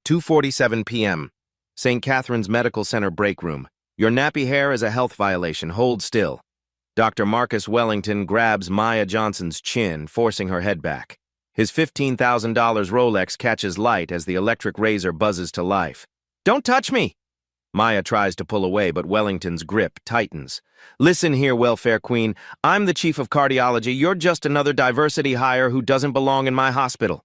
2:47 p.m. St. Catherine's Medical Center break room. Your nappy hair is a health violation. Hold still. Dr. Marcus Wellington grabs Maya Johnson's chin, forcing her head back. His $15,000 Rolex catches light as the electric razor buzzes to life. "Don't touch me!" Maya tries to pull away, but Wellington's grip tightens. "Listen here, welfare queen. I'm the chief of cardiology. You're just another diversity hire who doesn't belong in my hospital."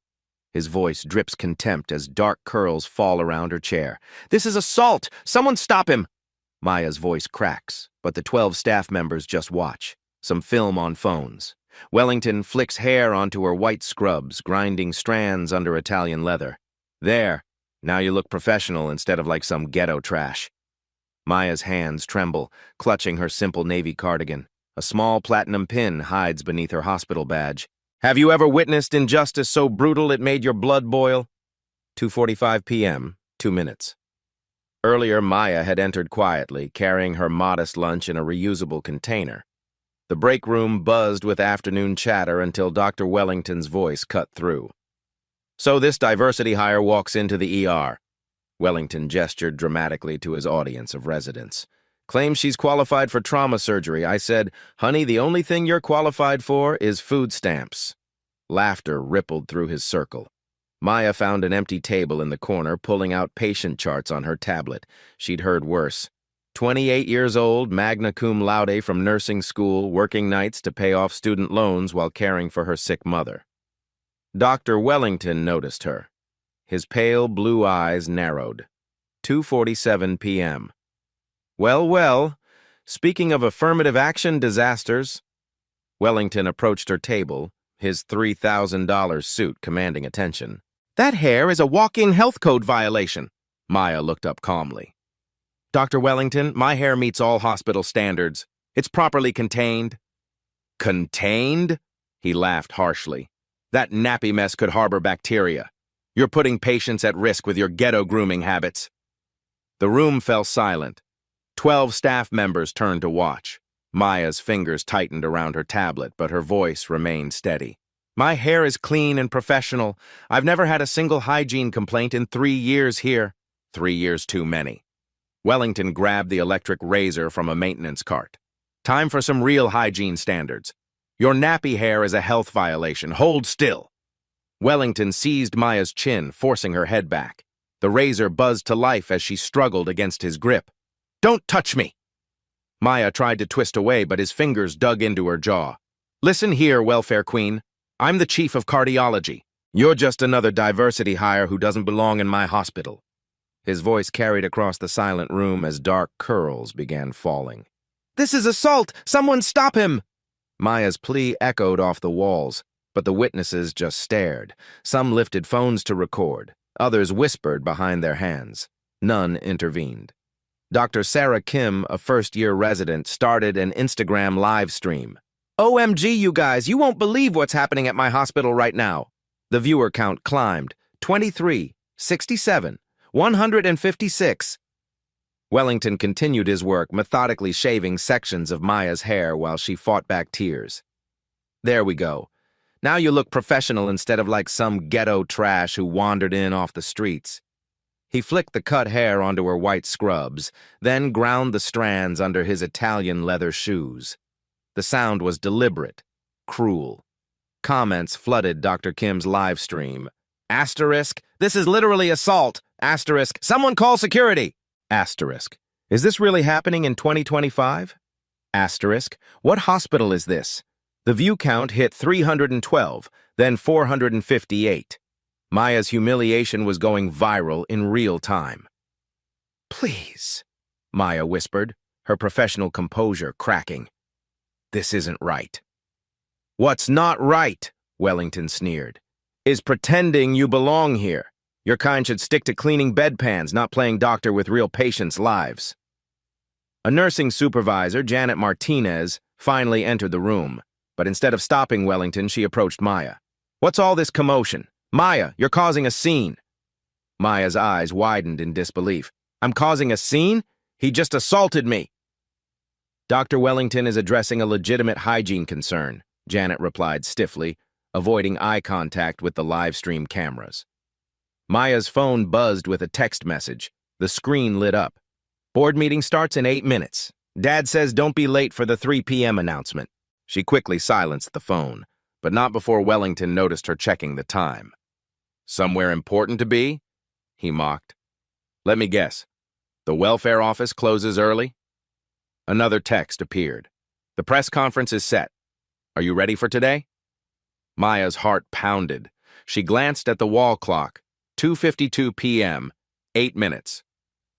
His voice drips contempt as dark curls fall around her chair. "This is assault! Someone stop him!" Maya's voice cracks, but the 12 staff members just watch. Some film on phones. Wellington flicks hair onto her white scrubs, grinding strands under Italian leather. "There. Now you look professional instead of like some ghetto trash." Maya's hands tremble, clutching her simple navy cardigan. A small platinum pin hides beneath her hospital badge. "Have you ever witnessed injustice so brutal it made your blood boil?" 2:45 p.m., 2 minutes. Earlier, Maya had entered quietly, carrying her modest lunch in a reusable container. The break room buzzed with afternoon chatter until Dr. Wellington's voice cut through. "So this diversity hire walks into the ER." Wellington gestured dramatically to his audience of residents. "Claims she's qualified for trauma surgery. I said, 'Honey, the only thing you're qualified for is food stamps.'" Laughter rippled through his circle. Maya found an empty table in the corner, pulling out patient charts on her tablet. She'd heard worse. 28 years old, magna cum laude from nursing school, working nights to pay off student loans while caring for her sick mother. Dr. Wellington noticed her. His pale blue eyes narrowed. 2:47 p.m. Well, speaking of affirmative action disasters." Wellington approached her table, his $3,000 suit commanding attention. "That hair is a walk-in health code violation." Maya looked up calmly. "Dr. Wellington, my hair meets all hospital standards. It's properly contained." "Contained?" He laughed harshly. "That nappy mess could harbor bacteria. You're putting patients at risk with your ghetto grooming habits." The room fell silent. 12 staff members turned to watch. Maya's fingers tightened around her tablet, but her voice remained steady. "My hair is clean and professional. I've never had a single hygiene complaint in 3 years here." 3 years too many. Wellington grabbed the electric razor from a maintenance cart. "Time for some real hygiene standards. Your nappy hair is a health violation. Hold still." Wellington seized Maya's chin, forcing her head back. The razor buzzed to life as she struggled against his grip. "Don't touch me!" Maya tried to twist away, but his fingers dug into her jaw. "Listen here, welfare queen. I'm the chief of cardiology. You're just another diversity hire who doesn't belong in my hospital." His voice carried across the silent room as dark curls began falling. "This is assault! Someone stop him!" Maya's plea echoed off the walls, but the witnesses just stared. Some lifted phones to record. Others whispered behind their hands. None intervened. Dr. Sarah Kim, a first-year resident, started an Instagram live stream. "OMG, you guys, you won't believe what's happening at my hospital right now." The viewer count climbed. 23, 67, 156. Wellington continued his work, methodically shaving sections of Maya's hair while she fought back tears. "There we go. Now you look professional instead of like some ghetto trash who wandered in off the streets." He flicked the cut hair onto her white scrubs, then ground the strands under his Italian leather shoes. The sound was deliberate, cruel. Comments flooded Dr. Kim's live stream. Asterisk, "This is literally assault." Asterisk, "Someone call security." Asterisk, "Is this really happening in 2025? Asterisk, "What hospital is this?" The view count hit 312, then 458. Maya's humiliation was going viral in real time. "Please," Maya whispered, her professional composure cracking. "This isn't right." "What's not right," Wellington sneered, "is pretending you belong here. Your kind should stick to cleaning bedpans, not playing doctor with real patients' lives." A nursing supervisor, Janet Martinez, finally entered the room, but instead of stopping Wellington, she approached Maya. "What's all this commotion? Maya, you're causing a scene." Maya's eyes widened in disbelief. "I'm causing a scene? He just assaulted me." "Dr. Wellington is addressing a legitimate hygiene concern," Janet replied stiffly, avoiding eye contact with the live stream cameras. Maya's phone buzzed with a text message. The screen lit up. Board meeting starts in 8 minutes. Dad says don't be late for the 3 p.m. announcement. She quickly silenced the phone, but not before Wellington noticed her checking the time. Somewhere important to be? He mocked. Let me guess. The welfare office closes early? Another text appeared. The press conference is set. Are you ready for today? Maya's heart pounded. She glanced at the wall clock. 2:52 p.m., 8 minutes.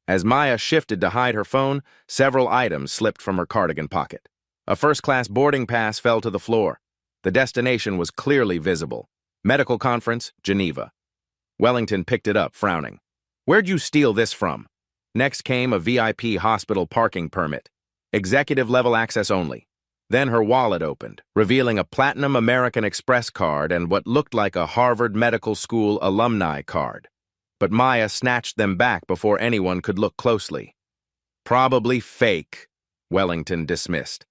As Maya shifted to hide her phone, several items slipped from her cardigan pocket. A first-class boarding pass fell to the floor. The destination was clearly visible. Medical Conference, Geneva. Wellington picked it up, frowning. Where'd you steal this from? Next came a VIP hospital parking permit. Executive-level access only. Then her wallet opened, revealing a Platinum American Express card and what looked like a Harvard Medical School alumni card. But Maya snatched them back before anyone could look closely. Probably fake, Wellington dismissed.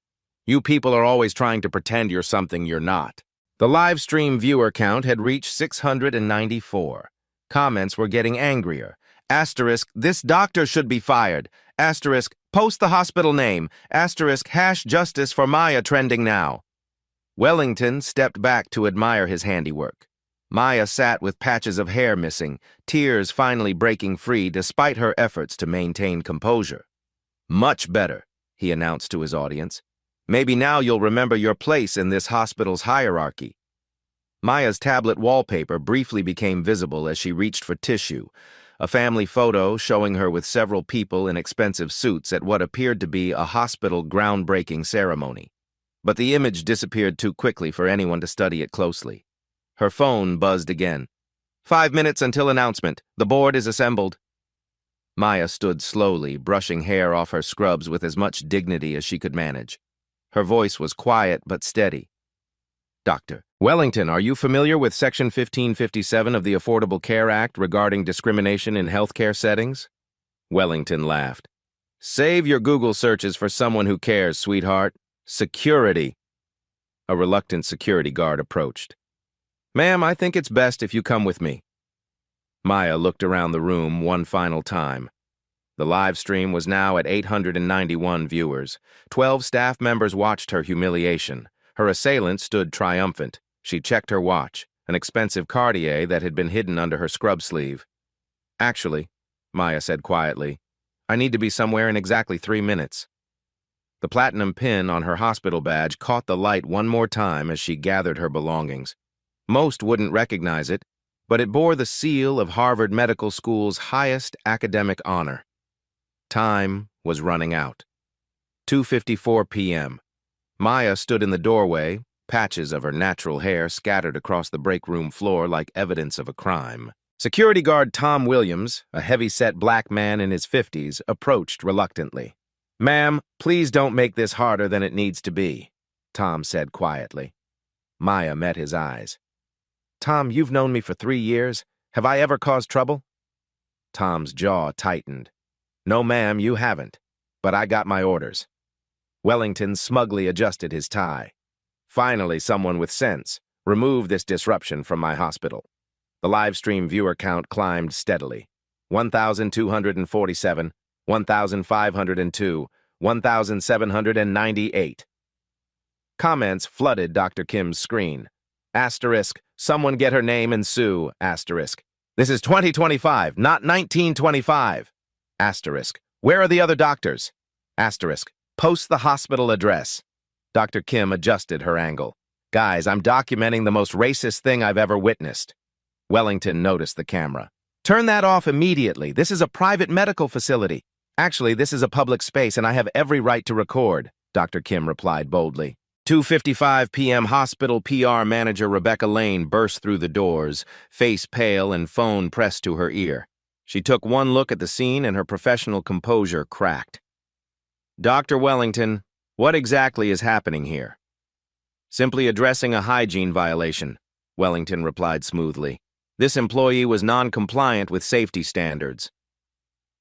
You people are always trying to pretend you're something you're not. The live stream viewer count had reached 694. Comments were getting angrier. Asterisk, this doctor should be fired. Asterisk, post the hospital name. Asterisk, #justice for Maya trending now. Wellington stepped back to admire his handiwork. Maya sat with patches of hair missing, tears finally breaking free despite her efforts to maintain composure. Much better, he announced to his audience. Maybe now you'll remember your place in this hospital's hierarchy. Maya's tablet wallpaper briefly became visible as she reached for tissue, a family photo showing her with several people in expensive suits at what appeared to be a hospital groundbreaking ceremony. But the image disappeared too quickly for anyone to study it closely. Her phone buzzed again. 5 minutes until announcement. The board is assembled. Maya stood slowly, brushing hair off her scrubs with as much dignity as she could manage. Her voice was quiet but steady. Doctor Wellington, are you familiar with Section 1557 of the Affordable Care Act regarding discrimination in healthcare settings? Wellington laughed. Save your Google searches for someone who cares, sweetheart. Security. A reluctant security guard approached. Ma'am, I think it's best if you come with me. Maya looked around the room one final time. The live stream was now at 891 viewers. 12 staff members watched her humiliation. Her assailant stood triumphant. She checked her watch, an expensive Cartier that had been hidden under her scrub sleeve. Actually, Maya said quietly, I need to be somewhere in exactly 3 minutes. The platinum pin on her hospital badge caught the light one more time as she gathered her belongings. Most wouldn't recognize it, but it bore the seal of Harvard Medical School's highest academic honor. Time was running out. 2:54 p.m. Maya stood in the doorway, patches of her natural hair scattered across the break room floor like evidence of a crime. Security guard Tom Williams, a heavy-set black man in his 50s, approached reluctantly. Ma'am, please don't make this harder than it needs to be, Tom said quietly. Maya met his eyes. Tom, you've known me for 3 years. Have I ever caused trouble? Tom's jaw tightened. No, ma'am, you haven't. But I got my orders. Wellington smugly adjusted his tie. Finally, someone with sense. Remove this disruption from my hospital. The live stream viewer count climbed steadily. 1,247, 1,502, 1,798. Comments flooded Dr. Kim's screen. Asterisk, someone get her name and sue, asterisk. This is 2025, not 1925. Asterisk, where are the other doctors? Asterisk, post the hospital address. Dr. Kim adjusted her angle. Guys, I'm documenting the most racist thing I've ever witnessed. Wellington noticed the camera. Turn that off immediately. This is a private medical facility. Actually, this is a public space and I have every right to record, Dr. Kim replied boldly. 2:55 p.m. hospital PR manager Rebecca Lane burst through the doors, face pale and phone pressed to her ear. She took one look at the scene and her professional composure cracked. Dr. Wellington, what exactly is happening here? Simply addressing a hygiene violation, Wellington replied smoothly. This employee was non-compliant with safety standards.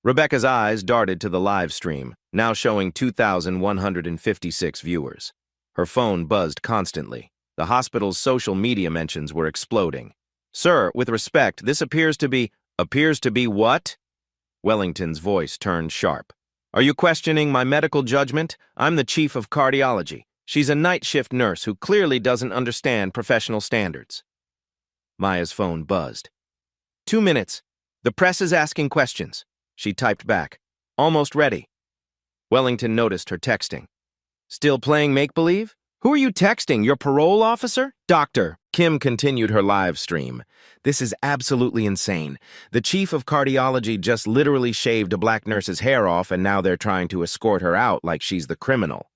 Rebecca's eyes darted to the live stream, now showing 2,156 viewers. Her phone buzzed constantly. The hospital's social media mentions were exploding. Sir, with respect, this appears to be... Appears to be what? Wellington's voice turned sharp. Are you questioning my medical judgment? I'm the chief of cardiology. She's a night shift nurse who clearly doesn't understand professional standards. Maya's phone buzzed. 2 minutes. The press is asking questions. She typed back. Almost ready. Wellington noticed her texting. Still playing make-believe? Who are you texting? Your parole officer? Doctor. Kim continued her live stream. This is absolutely insane. The chief of cardiology just literally shaved a black nurse's hair off and now they're trying to escort her out like she's the criminal.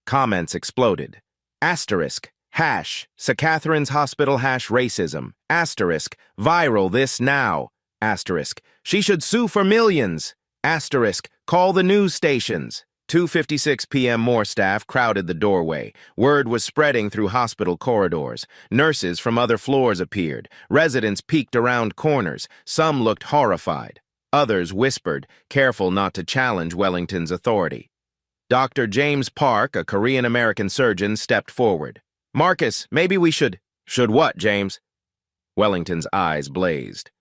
Comments exploded. Asterisk. Hash. St. Catherine's Hospital hash racism. Asterisk. Viral this now. Asterisk. She should sue for millions. Asterisk. Call the news stations. 2:56 p.m. more staff crowded the doorway. Word was spreading through hospital corridors. Nurses from other floors appeared. Residents peeked around corners. Some looked horrified. Others whispered, careful not to challenge Wellington's authority. Dr. James Park, a Korean-American surgeon, stepped forward. Marcus, maybe we should... Should what, James? Wellington's eyes blazed.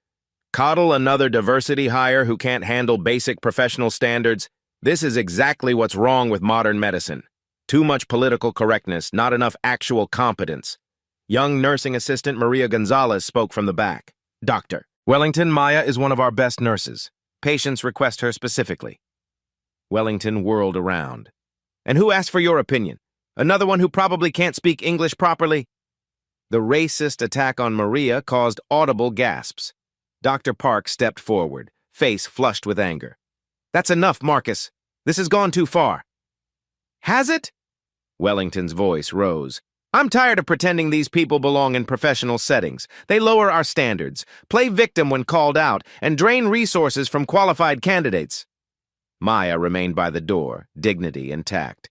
Coddle another diversity hire who can't handle basic professional standards? This is exactly what's wrong with modern medicine. Too much political correctness, not enough actual competence. Young nursing assistant Maria Gonzalez spoke from the back. Doctor, Wellington, Maya is one of our best nurses. Patients request her specifically. Wellington whirled around. And who asked for your opinion? Another one who probably can't speak English properly? The racist attack on Maria caused audible gasps. Dr. Park stepped forward, face flushed with anger. That's enough, Marcus. This has gone too far. Has it? Wellington's voice rose. I'm tired of pretending these people belong in professional settings. They lower our standards, play victim when called out, and drain resources from qualified candidates. Maya remained by the door, dignity intact.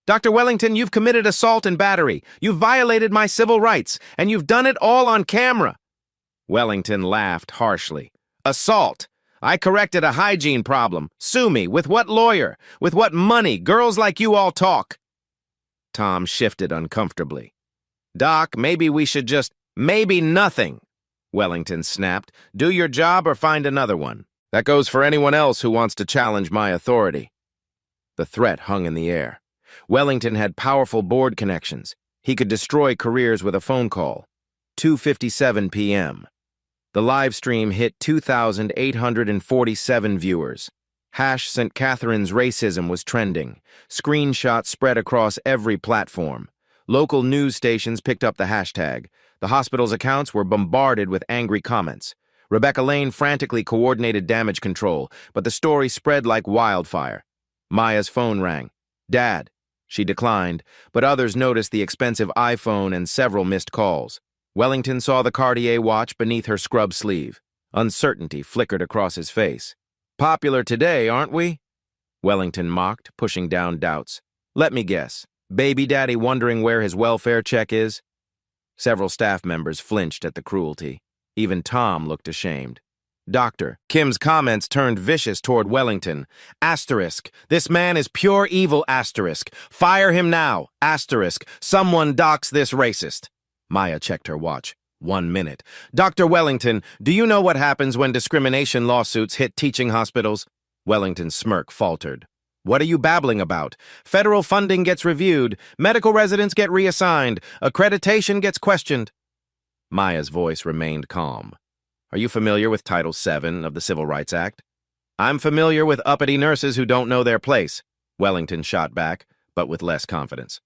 Dr. Wellington, you've committed assault and battery. You've violated my civil rights, and you've done it all on camera. Wellington laughed harshly. Assault? I corrected a hygiene problem. Sue me. With what lawyer? With what money? Girls like you all talk. Tom shifted uncomfortably. Doc, maybe we should just... Maybe nothing. Wellington snapped. Do your job or find another one. That goes for anyone else who wants to challenge my authority. The threat hung in the air. Wellington had powerful board connections. He could destroy careers with a phone call. 2:57 p.m. The live stream hit 2,847 viewers. Hash St. Catherine's racism was trending. Screenshots spread across every platform. Local news stations picked up the hashtag. The hospital's accounts were bombarded with angry comments. Rebecca Lane frantically coordinated damage control, but the story spread like wildfire. Maya's phone rang. Dad. She declined, but others noticed the expensive iPhone and several missed calls. Wellington saw the Cartier watch beneath her scrub sleeve. Uncertainty flickered across his face. Popular today, aren't we? Wellington mocked, pushing down doubts. Let me guess. Baby daddy wondering where his welfare check is? Several staff members flinched at the cruelty. Even Tom looked ashamed. Doctor, Kim's comments turned vicious toward Wellington. Asterisk. This man is pure evil, asterisk. Fire him now, asterisk. Someone docks this racist. Maya checked her watch. 1 minute. Dr. Wellington, do you know what happens when discrimination lawsuits hit teaching hospitals? Wellington's smirk faltered. What are you babbling about? Federal funding gets reviewed, medical residents get reassigned, accreditation gets questioned. Maya's voice remained calm. Are you familiar with Title VII of the Civil Rights Act? I'm familiar with uppity nurses who don't know their place, Wellington shot back, but with less confidence.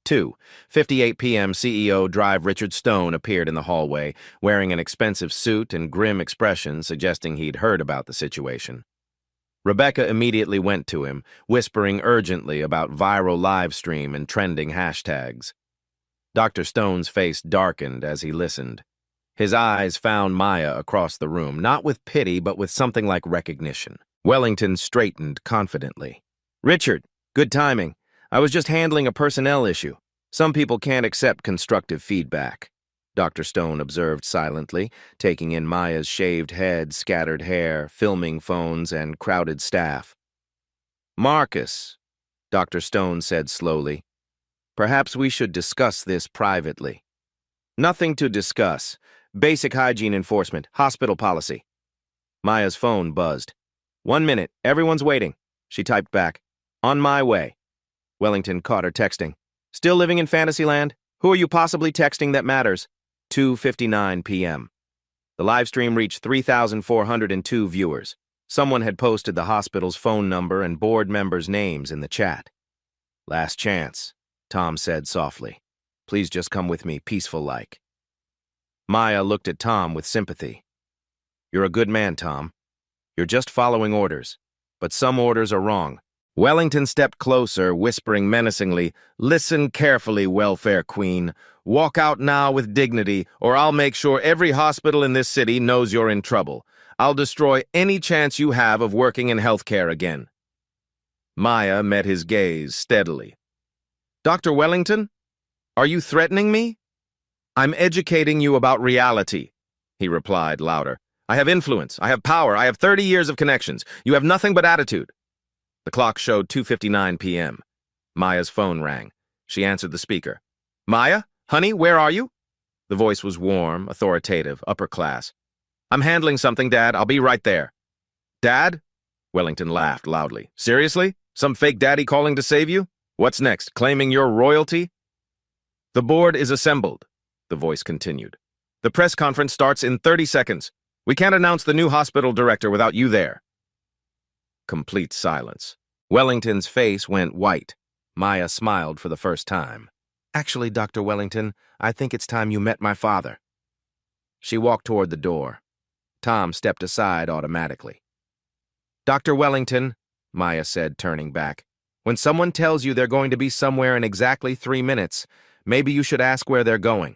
2:58 p.m. CEO Drive Richard Stone appeared in the hallway, wearing an expensive suit and grim expression suggesting he'd heard about the situation. Rebecca immediately went to him, whispering urgently about viral live stream and trending hashtags. Dr. Stone's face darkened as he listened. His eyes found Maya across the room, not with pity, but with something like recognition. Wellington straightened confidently. Richard, good timing. I was just handling a personnel issue. Some people can't accept constructive feedback. Dr. Stone observed silently, taking in Maya's shaved head, scattered hair, filming phones, and crowded staff. Marcus, Dr. Stone said slowly, perhaps we should discuss this privately. Nothing to discuss. Basic hygiene enforcement, hospital policy. Maya's phone buzzed. 1 minute, everyone's waiting. She typed back. On my way. Wellington caught her texting. Still living in Fantasyland? Who are you possibly texting that matters? 2:59 p.m. The live stream reached 3,402 viewers. Someone had posted the hospital's phone number and board members' names in the chat. Last chance, Tom said softly. Please just come with me, peaceful-like. Maya looked at Tom with sympathy. You're a good man, Tom. You're just following orders. But some orders are wrong. Wellington stepped closer, whispering menacingly, Listen carefully, welfare queen. Walk out now with dignity, or I'll make sure every hospital in this city knows you're in trouble. I'll destroy any chance you have of working in healthcare again. Maya met his gaze steadily. Dr. Wellington, are you threatening me? I'm educating you about reality, he replied louder. I have influence, I have power, I have 30 years of connections. You have nothing but attitude. The clock showed 2:59 p.m. Maya's phone rang. She answered the speaker. Maya? Honey, where are you? The voice was warm, authoritative, upper class. I'm handling something, Dad. I'll be right there. Dad? Wellington laughed loudly. Seriously? Some fake daddy calling to save you? What's next? Claiming your royalty? The board is assembled, the voice continued. The press conference starts in 30 seconds. We can't announce the new hospital director without you there. Complete silence. Wellington's face went white. Maya smiled for the first time. Actually, Dr. Wellington, I think it's time you met my father. She walked toward the door. Tom stepped aside automatically. Dr. Wellington, Maya said, turning back, when someone tells you they're going to be somewhere in exactly 3 minutes, maybe you should ask where they're going.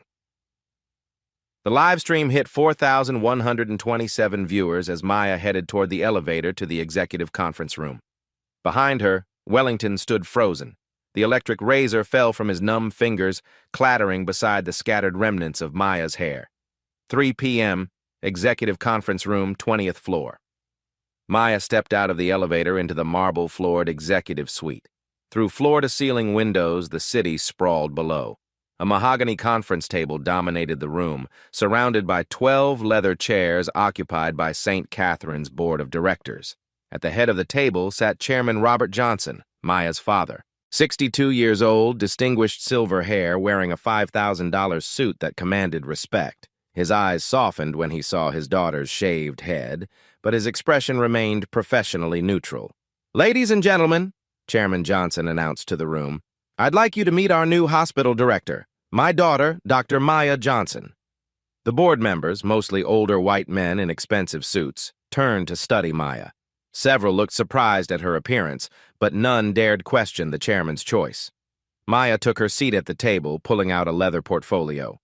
The live stream hit 4,127 viewers as Maya headed toward the elevator to the executive conference room. Behind her, Wellington stood frozen. The electric razor fell from his numb fingers, clattering beside the scattered remnants of Maya's hair. 3 p.m., executive conference room, 20th floor. Maya stepped out of the elevator into the marble-floored executive suite. Through floor-to-ceiling windows, the city sprawled below. A mahogany conference table dominated the room, surrounded by 12 leather chairs occupied by St. Catherine's Board of Directors. At the head of the table sat Chairman Robert Johnson, Maya's father. 62 years old, distinguished silver hair, wearing a $5,000 suit that commanded respect. His eyes softened when he saw his daughter's shaved head, but his expression remained professionally neutral. Ladies and gentlemen, Chairman Johnson announced to the room, I'd like you to meet our new hospital director, my daughter, Dr. Maya Johnson. The board members, mostly older white men in expensive suits, turned to study Maya. Several looked surprised at her appearance, but none dared question the chairman's choice. Maya took her seat at the table, pulling out a leather portfolio.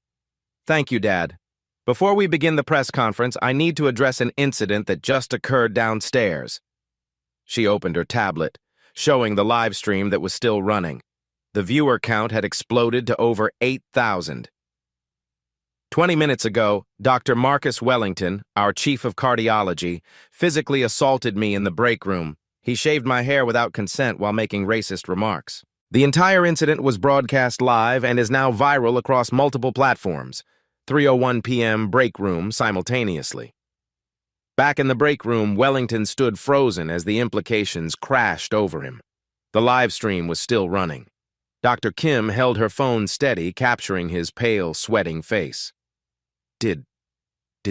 Thank you, Dad. Before we begin the press conference, I need to address an incident that just occurred downstairs. She opened her tablet, showing the live stream that was still running. The viewer count had exploded to over 8,000. 20 minutes ago, Dr. Marcus Wellington, our chief of cardiology, physically assaulted me in the break room. He shaved my hair without consent while making racist remarks. The entire incident was broadcast live and is now viral across multiple platforms. 3:01 p.m. break room simultaneously. Back in the break room, Wellington stood frozen as the implications crashed over him. The live stream was still running. Dr. Kim held her phone steady, capturing his pale, sweating face. Did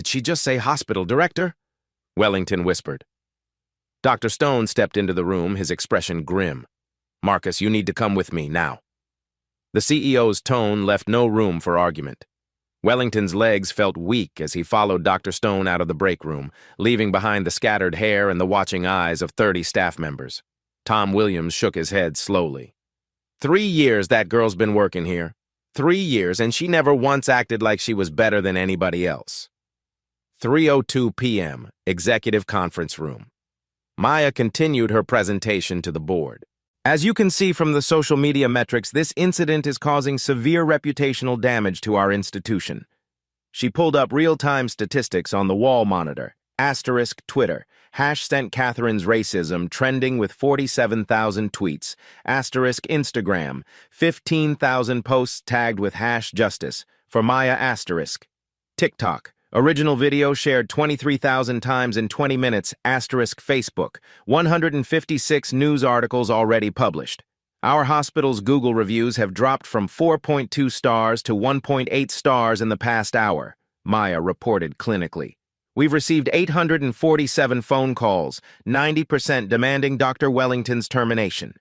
she just say hospital director? Wellington whispered. Dr. Stone stepped into the room, his expression grim. Marcus, you need to come with me now. The CEO's tone left no room for argument. Wellington's legs felt weak as he followed Dr. Stone out of the break room, leaving behind the scattered hair and the watching eyes of 30 staff members. Tom Williams shook his head slowly. 3 years that girl's been working here. 3 years, and she never once acted like she was better than anybody else. 3:02 p.m., executive conference room. Maya continued her presentation to the board. As you can see from the social media metrics, this incident is causing severe reputational damage to our institution. She pulled up real-time statistics on the wall monitor. Asterisk Twitter. St. Catherine's racism trending with 47,000 tweets. Asterisk Instagram. 15,000 posts tagged with #justice. For Maya asterisk. TikTok. Original video shared 23,000 times in 20 minutes, asterisk Facebook. 156 news articles already published. Our hospital's Google reviews have dropped from 4.2 stars to 1.8 stars in the past hour, Maya reported clinically. We've received 847 phone calls, 90% demanding Dr. Wellington's termination.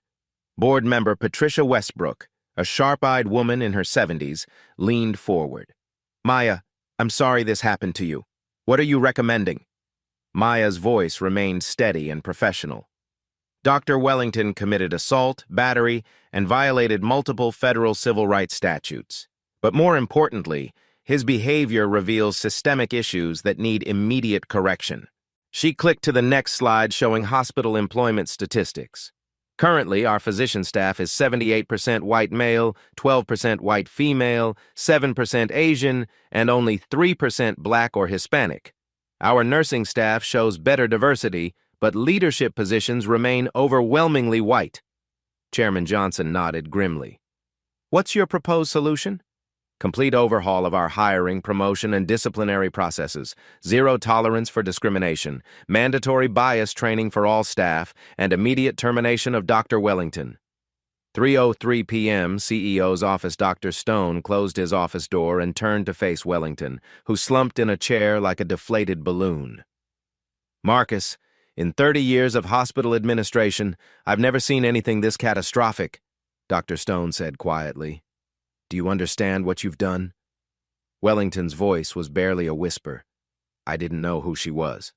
Board member Patricia Westbrook, a sharp-eyed woman in her 70s, leaned forward. Maya, I'm sorry this happened to you. What are you recommending? Maya's voice remained steady and professional. Dr. Wellington committed assault, battery, and violated multiple federal civil rights statutes. But more importantly, his behavior reveals systemic issues that need immediate correction. She clicked to the next slide showing hospital employment statistics. Currently, our physician staff is 78% white male, 12% white female, 7% Asian, and only 3% Black or Hispanic. Our nursing staff shows better diversity, but leadership positions remain overwhelmingly white. Chairman Johnson nodded grimly. What's your proposed solution? Complete overhaul of our hiring, promotion, and disciplinary processes, zero tolerance for discrimination, mandatory bias training for all staff, and immediate termination of Dr. Wellington. 3:03 p.m., CEO's office Dr. Stone closed his office door and turned to face Wellington, who slumped in a chair like a deflated balloon. Marcus, in 30 years of hospital administration, I've never seen anything this catastrophic, Dr. Stone said quietly. Do you understand what you've done? Wellington's voice was barely a whisper. I didn't know who she was.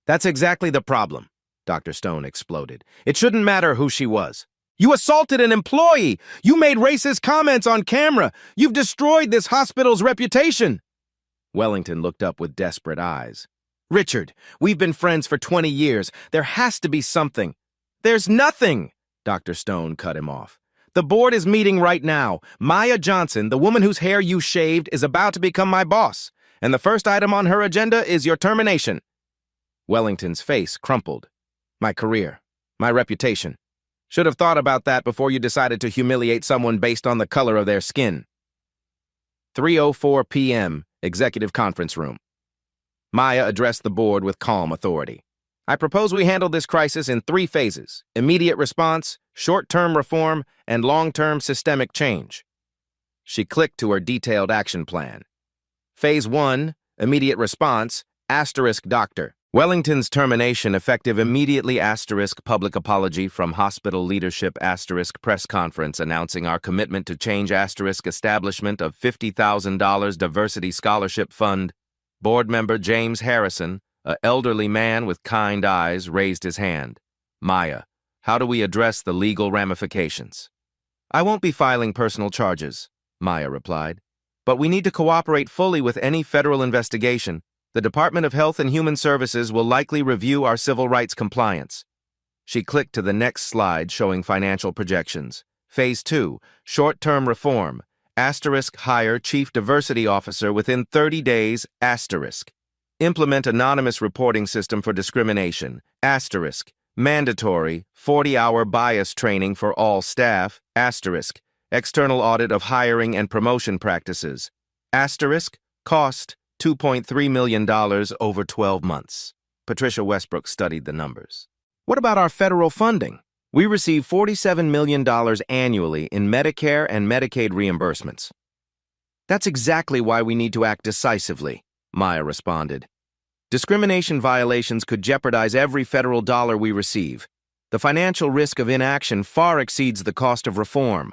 That's exactly the problem, Dr. Stone exploded. It shouldn't matter who she was. You assaulted an employee! You made racist comments on camera! You've destroyed this hospital's reputation! Wellington looked up with desperate eyes. Richard, we've been friends for 20 years. There has to be something. There's nothing! Dr. Stone cut him off. The board is meeting right now. Maya Johnson, the woman whose hair you shaved, is about to become my boss, and the first item on her agenda is your termination. Wellington's face crumpled. My career, my reputation. Should have thought about that before you decided to humiliate someone based on the color of their skin. 3:04 p.m., executive conference room. Maya addressed the board with calm authority. I propose we handle this crisis in 3 phases: immediate response, short-term reform, and long-term systemic change. She clicked to her detailed action plan. Phase 1, immediate response, asterisk doctor. Wellington's termination effective immediately, asterisk public apology from hospital leadership, asterisk press conference announcing our commitment to change, asterisk establishment of $50,000 diversity scholarship fund. Board member James Harrison, an elderly man with kind eyes, raised his hand. Maya, how do we address the legal ramifications? I won't be filing personal charges, Maya replied. But we need to cooperate fully with any federal investigation. The Department of Health and Human Services will likely review our civil rights compliance. She clicked to the next slide showing financial projections. Phase 2, short-term reform, asterisk hire chief diversity officer within 30 days, asterisk. Implement anonymous reporting system for discrimination, asterisk. Mandatory 40-hour bias training for all staff, asterisk. External audit of hiring and promotion practices, asterisk. Cost $2.3 million over 12 months. Patricia Westbrook studied the numbers. What about our federal funding? We receive $47 million annually in Medicare and Medicaid reimbursements. That's exactly why we need to act decisively, Maya responded. Discrimination violations could jeopardize every federal dollar we receive. The financial risk of inaction far exceeds the cost of reform.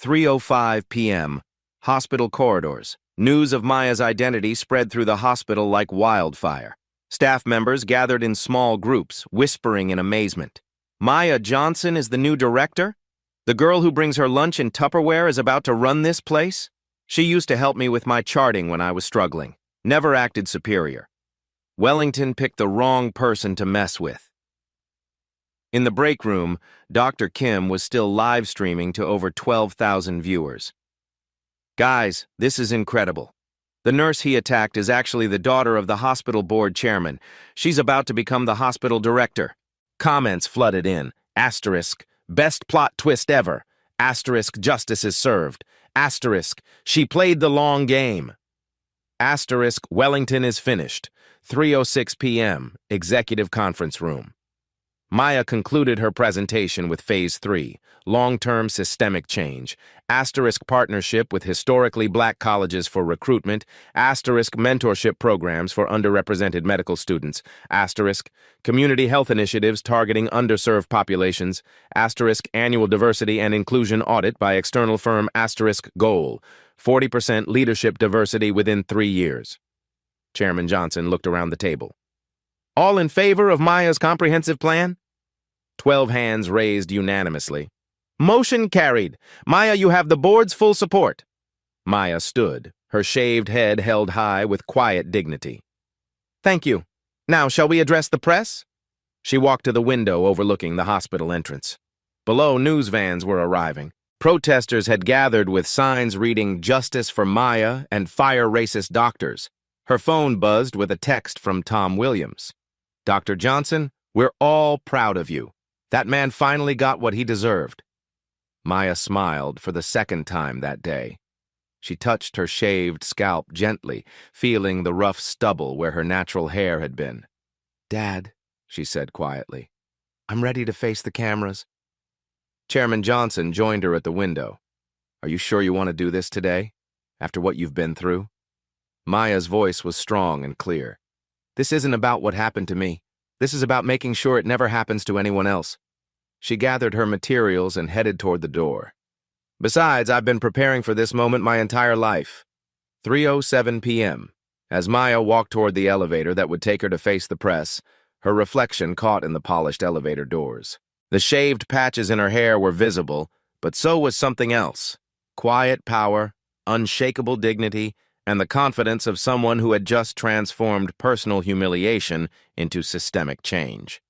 3:05 p.m. Hospital corridors. News of Maya's identity spread through the hospital like wildfire. Staff members gathered in small groups, whispering in amazement. Maya Johnson is the new director? The girl who brings her lunch in Tupperware is about to run this place? She used to help me with my charting when I was struggling. Never acted superior. Wellington picked the wrong person to mess with. In the break room, Dr. Kim was still live streaming to over 12,000 viewers. Guys, this is incredible. The nurse he attacked is actually the daughter of the hospital board chairman. She's about to become the hospital director. Comments flooded in. Asterisk, best plot twist ever. Asterisk, justice is served. Asterisk, she played the long game. Wellington is finished. 3:06 p.m. Executive Conference Room. Maya concluded her presentation with Phase 3, Long-Term Systemic Change, Partnership with Historically Black Colleges for Recruitment, Mentorship Programs for Underrepresented Medical Students, Community Health Initiatives Targeting Underserved Populations, Annual Diversity and Inclusion Audit by External Firm, Goal, 40% Leadership Diversity within 3 years. Chairman Johnson looked around the table. All in favor of Maya's comprehensive plan? 12 hands raised unanimously. Motion carried. Maya, you have the board's full support. Maya stood, her shaved head held high with quiet dignity. Thank you. Now, shall we address the press? She walked to the window overlooking the hospital entrance. Below, news vans were arriving. Protesters had gathered with signs reading "Justice for Maya" and "Fire Racist Doctors." Her phone buzzed with a text from Tom Williams. Dr. Johnson, we're all proud of you. That man finally got what he deserved. Maya smiled for the second time that day. She touched her shaved scalp gently, feeling the rough stubble where her natural hair had been. Dad, she said quietly, I'm ready to face the cameras. Chairman Johnson joined her at the window. Are you sure you want to do this today, after what you've been through? Maya's voice was strong and clear. This isn't about what happened to me. This is about making sure it never happens to anyone else. She gathered her materials and headed toward the door. Besides, I've been preparing for this moment my entire life. 3:07 p.m. As Maya walked toward the elevator that would take her to face the press, her reflection caught in the polished elevator doors. The shaved patches in her hair were visible, but so was something else. Quiet power, unshakable dignity, and the confidence of someone who had just transformed personal humiliation into systemic change.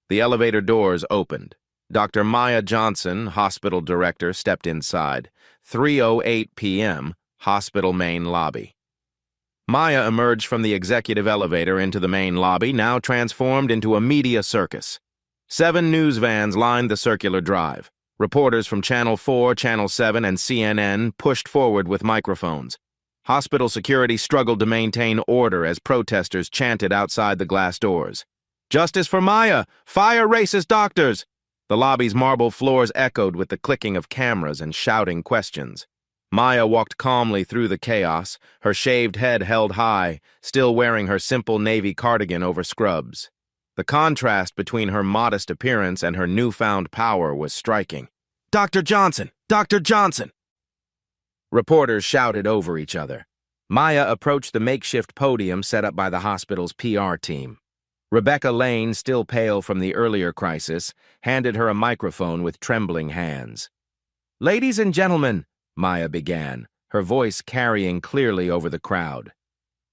The elevator doors opened. Dr. Maya Johnson, hospital director, stepped inside. 3:08 p.m., hospital main lobby. Maya emerged from the executive elevator into the main lobby, now transformed into a media circus. 7 news vans lined the circular drive. Reporters from Channel 4, Channel 7, and CNN pushed forward with microphones. Hospital security struggled to maintain order as protesters chanted outside the glass doors. Justice for Maya! Fire racist doctors! The lobby's marble floors echoed with the clicking of cameras and shouting questions. Maya walked calmly through the chaos, her shaved head held high, still wearing her simple navy cardigan over scrubs. The contrast between her modest appearance and her newfound power was striking. Dr. Johnson! Dr. Johnson! Reporters shouted over each other. Maya approached the makeshift podium set up by the hospital's PR team. Rebecca Lane, still pale from the earlier crisis, handed her a microphone with trembling hands. Ladies and gentlemen, Maya began, her voice carrying clearly over the crowd.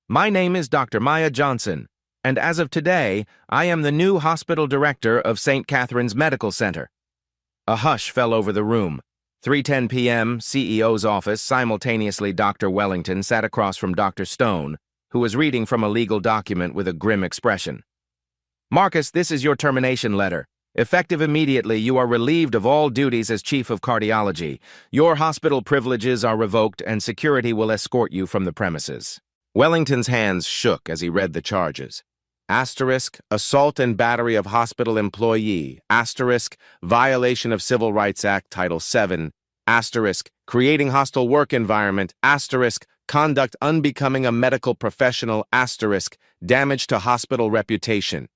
My name is Dr. Maya Johnson, and as of today, I am the new hospital director of St. Catherine's Medical Center. A hush fell over the room. 3:10 p.m., CEO's office. Simultaneously, Dr. Wellington sat across from Dr. Stone, who was reading from a legal document with a grim expression. Marcus, this is your termination letter. Effective immediately, you are relieved of all duties as chief of cardiology. Your hospital privileges are revoked and security will escort you from the premises. Wellington's hands shook as he read the charges. Assault and battery of hospital employee. Violation of Civil Rights Act Title VII. Creating hostile work environment. Conduct unbecoming a medical professional. Damage to hospital reputation.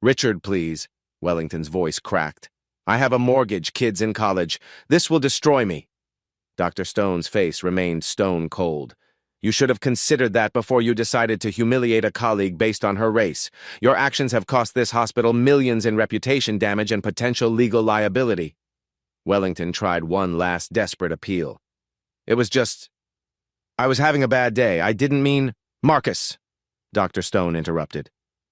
Richard, please. Wellington's voice cracked. I have a mortgage, kids in college. This will destroy me. Dr. Stone's face remained stone cold. You should have considered that before you decided to humiliate a colleague based on her race. Your actions have cost this hospital millions in reputation damage and potential legal liability. Wellington tried one last desperate appeal. It was just... I was having a bad day. I didn't mean... Marcus, Dr. Stone interrupted.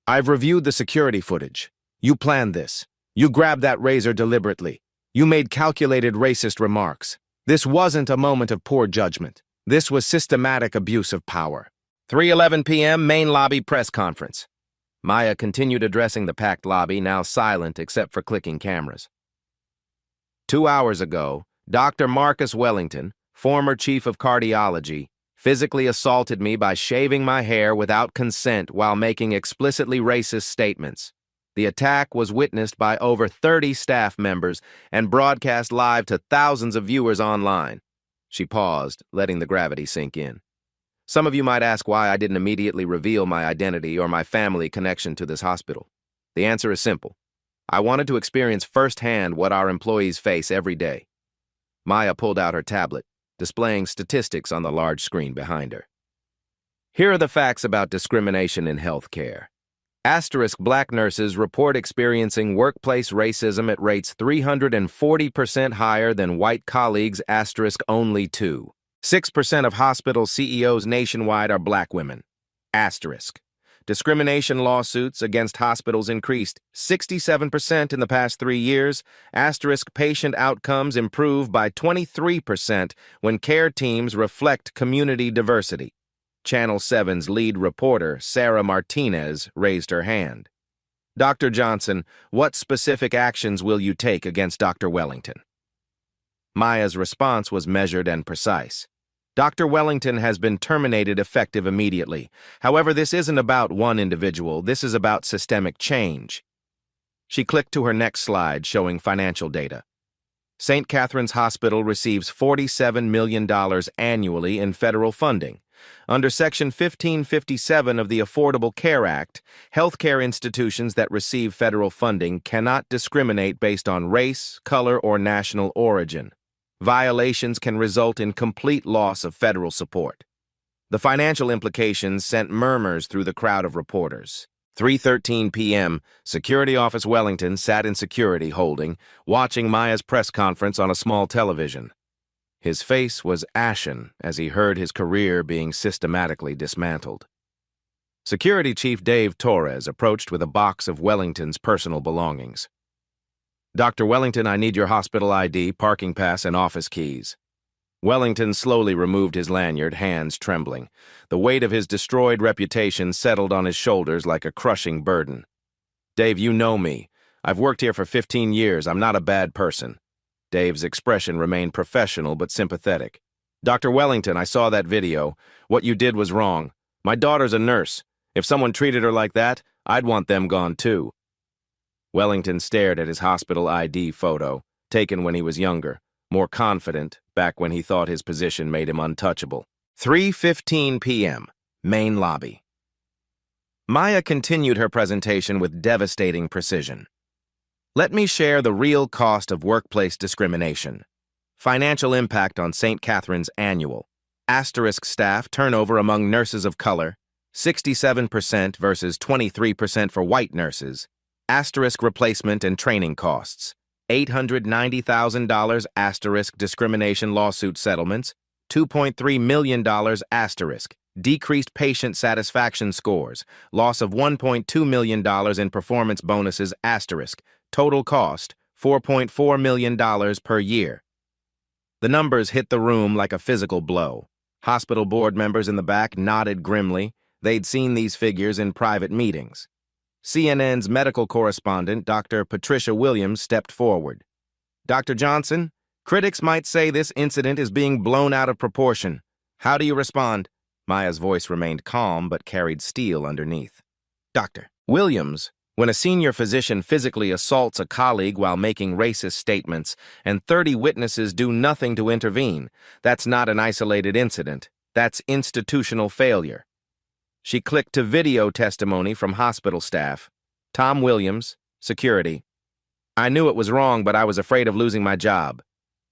I've reviewed the security footage. You planned this. You grabbed that razor deliberately. You made calculated racist remarks. This wasn't a moment of poor judgment. This was systematic abuse of power. 3:11 p.m., main lobby press conference. Maya continued addressing the packed lobby, now silent except for clicking cameras. 2 hours ago, Dr. Marcus Wellington, former chief of cardiology, physically assaulted me by shaving my hair without consent while making explicitly racist statements. The attack was witnessed by over 30 staff members and broadcast live to thousands of viewers online. She paused, letting the gravity sink in. Some of you might ask why I didn't immediately reveal my identity or my family connection to this hospital. The answer is simple. I wanted to experience firsthand what our employees face every day. Maya pulled out her tablet, displaying statistics on the large screen behind her. Here are the facts about discrimination in healthcare. Black nurses report experiencing workplace racism at rates 340% higher than white colleagues. Only 6% of hospital CEOs nationwide are black women. Discrimination lawsuits against hospitals increased 67% in the past 3 years. Patient outcomes improve by 23% when care teams reflect community diversity. Channel 7's lead reporter, Sarah Martinez, raised her hand. Dr. Johnson, what specific actions will you take against Dr. Wellington? Maya's response was measured and precise. Dr. Wellington has been terminated effective immediately. However, this isn't about one individual. This is about systemic change. She clicked to her next slide, showing financial data. St. Catherine's Hospital receives $47 million annually in federal funding. Under Section 1557 of the Affordable Care Act, healthcare institutions that receive federal funding cannot discriminate based on race, color, or national origin. Violations can result in complete loss of federal support. The financial implications sent murmurs through the crowd of reporters. 3:13 p.m., Security Office Wellington sat in security holding, watching Maya's press conference on a small television. His face was ashen as he heard his career being systematically dismantled. Security Chief Dave Torres approached with a box of Wellington's personal belongings. Dr. Wellington, I need your hospital ID, parking pass, and office keys. Wellington slowly removed his lanyard, hands trembling. The weight of his destroyed reputation settled on his shoulders like a crushing burden. Dave, you know me. I've worked here for 15 years. I'm not a bad person. Dave's expression remained professional but sympathetic. Dr. Wellington, I saw that video. What you did was wrong. My daughter's a nurse. If someone treated her like that, I'd want them gone too. Wellington stared at his hospital ID photo, taken when he was younger, more confident, back when he thought his position made him untouchable. 3:15 p.m., main lobby. Maya continued her presentation with devastating precision. Let me share the real cost of workplace discrimination. Financial impact on St. Catherine's annual. Staff turnover among nurses of color, 67% versus 23% for white nurses. Replacement and training costs, $890,000 discrimination lawsuit settlements, $2.3 million decreased patient satisfaction scores, loss of $1.2 million in performance bonuses total cost, $4.4 million per year. The numbers hit the room like a physical blow. Hospital board members in the back nodded grimly. They'd seen these figures in private meetings. CNN's medical correspondent, Dr. Patricia Williams, stepped forward. Dr. Johnson, critics might say this incident is being blown out of proportion. How do you respond? Maya's voice remained calm but carried steel underneath. Dr. Williams, when a senior physician physically assaults a colleague while making racist statements and 30 witnesses do nothing to intervene, that's not an isolated incident. That's institutional failure. She clicked to video testimony from hospital staff. Tom Williams, security. I knew it was wrong, but I was afraid of losing my job.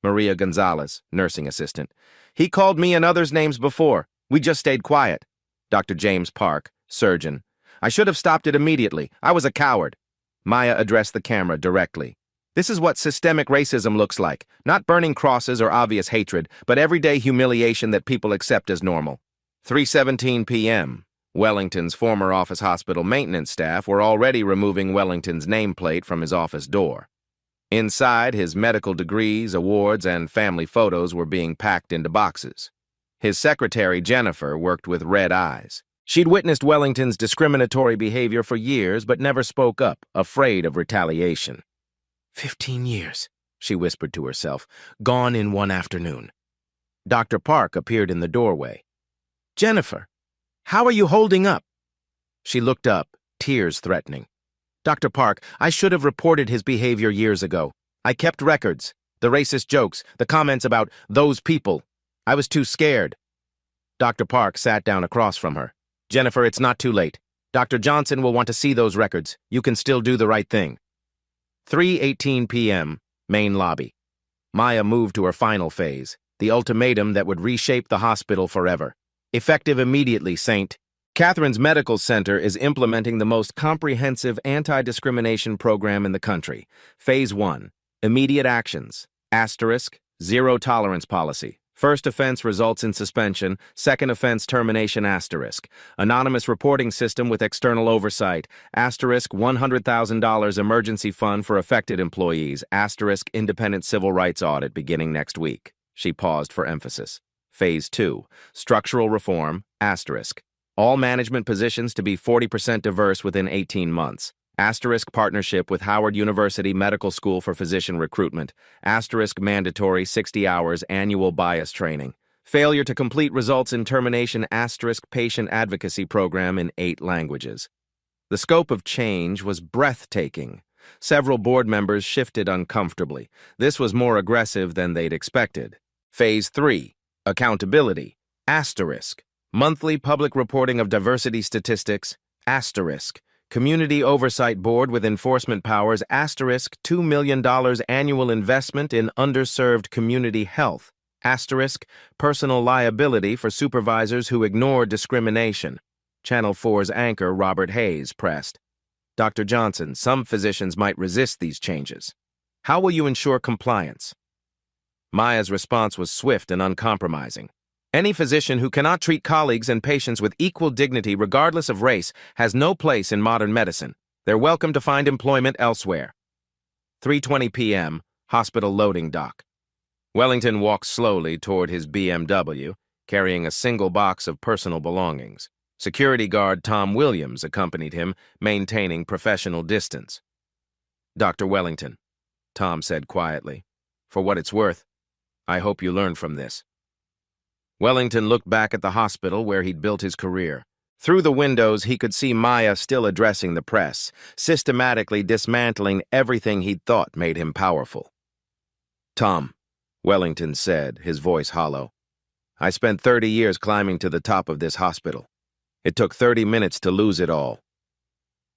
Maria Gonzalez, nursing assistant. He called me and others' names before. We just stayed quiet. Dr. James Park, surgeon. I should have stopped it immediately. I was a coward. Maya addressed the camera directly. This is what systemic racism looks like. Not burning crosses or obvious hatred, but everyday humiliation that people accept as normal. 3:17 p.m. Wellington's former office hospital maintenance staff were already removing Wellington's nameplate from his office door. Inside, his medical degrees, awards, and family photos were being packed into boxes. His secretary, Jennifer, worked with red eyes. She'd witnessed Wellington's discriminatory behavior for years, but never spoke up, afraid of retaliation. 15 years, she whispered to herself, gone in one afternoon. Dr. Park appeared in the doorway. Jennifer, how are you holding up? She looked up, tears threatening. Dr. Park, I should have reported his behavior years ago. I kept records. The racist jokes, the comments about those people. I was too scared. Dr. Park sat down across from her. Jennifer, it's not too late. Dr. Johnson will want to see those records. You can still do the right thing. 3:18 p.m., main lobby. Maya moved to her final phase, the ultimatum that would reshape the hospital forever. Effective immediately, St. Catherine's Medical Center is implementing the most comprehensive anti-discrimination program in the country. Phase 1. Immediate actions. Asterisk. Zero tolerance policy. First offense results in suspension. Second offense termination. Asterisk. Anonymous reporting system with external oversight. Asterisk. $100,000 emergency fund for affected employees. Asterisk. Independent civil rights audit beginning next week. She paused for emphasis. Phase 2. Structural reform. Asterisk. All management positions to be 40% diverse within 18 months. Asterisk partnership with Howard University Medical School for physician recruitment. Asterisk mandatory 60 hours annual bias training. Failure to complete results in termination. Asterisk patient advocacy program in 8 languages. The scope of change was breathtaking. Several board members shifted uncomfortably. This was more aggressive than they'd expected. Phase 3. Accountability. Asterisk. Monthly public reporting of diversity statistics. Asterisk. Community Oversight Board with enforcement powers. Asterisk. $2 million annual investment in underserved community health. Asterisk. Personal liability for supervisors who ignore discrimination. Channel 4's anchor Robert Hayes pressed. Dr. Johnson, some physicians might resist these changes. How will you ensure compliance? Maya's response was swift and uncompromising. Any physician who cannot treat colleagues and patients with equal dignity regardless of race has no place in modern medicine. They're welcome to find employment elsewhere. 3:20 p.m., hospital loading dock. Wellington walked slowly toward his BMW, carrying a single box of personal belongings. Security guard Tom Williams accompanied him, maintaining professional distance. Dr. Wellington, Tom said quietly, for what it's worth, I hope you learn from this. Wellington looked back at the hospital where he'd built his career. Through the windows, he could see Maya still addressing the press, systematically dismantling everything he'd thought made him powerful. Tom, Wellington said, his voice hollow, I spent 30 years climbing to the top of this hospital. It took 30 minutes to lose it all.